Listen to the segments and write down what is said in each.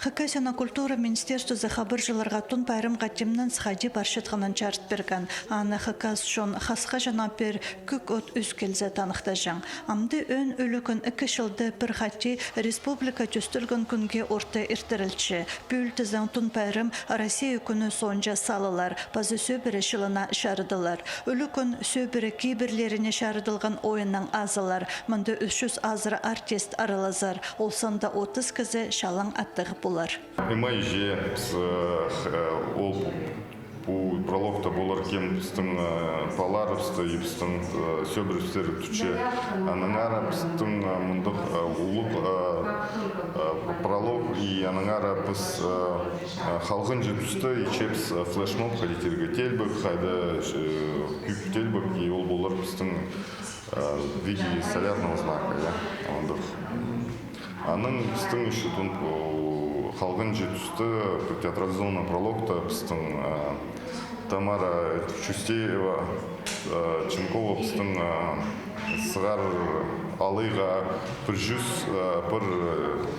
Хакасияна культура министерствосы хабыржыларға тун пайрым қатимнан схади баршытғанын чарт берген. Аны хакас шон хасқа жана пер күк от үз келзе танықта жан. Амды өн өлікін 2 жылды бір хати республика түстілген күнге орта иртірілчі. Бүлтізен тун пайрым Россия күні сонжа салылар, базы сөбірі жылына шарыдылар. Өлікін сөбірі кейбірлеріне шарыдылған ойынның азылар. Мұнды 300 азыры артист арылазар. Олсанда 30 кізі шалаң аттығы болар. Прямой же у прологта болар кем бістің паларыбысты, ебістің сөбірістер түче аныңара бістің мұндық ұлық пролог и аныңара біз халғын жетісті ечепс флешмоб қадетерге телбік, қайды күп телбік, и ол болар бістің в виде солярного знака. Аның бістің үшітін халғын жетісті театрализованный прологта бістің Тамара Чустеева, Ченкова бістің сығар алыға бір жүз бір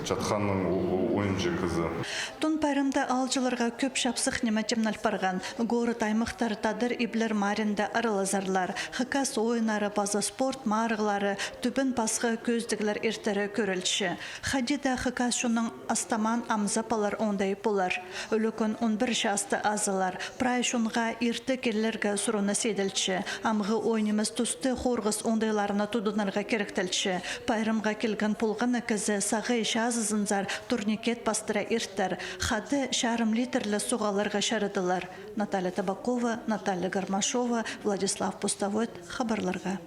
жатқанның ойыншы қызы. Тун пайрымда алжыларға көп шапсық неметемнал парған. Город аймақтар тадыр иблер маринда арылазарлар. Хакас ойынары база спорт марғылары түбін пасғы көздігілер ертері көрілші. Хадида хакас шуның астаман амзапалар ондай болар. Өлікін 11 шасты азылар. Прай шунға ерті келлерге сұруны седілші. Амғы ойнымыз тұсты хорғыз ондайларына тудынарға керектілші. Пайрымға келген пулғаны кізі сағы шазызынзар турникет бастыра ертір. Хады шарым литрлі суғаларға шарыдылар. Наталья Табакова, Наталья Гармашова, Владислав Пустовойт хабарларға.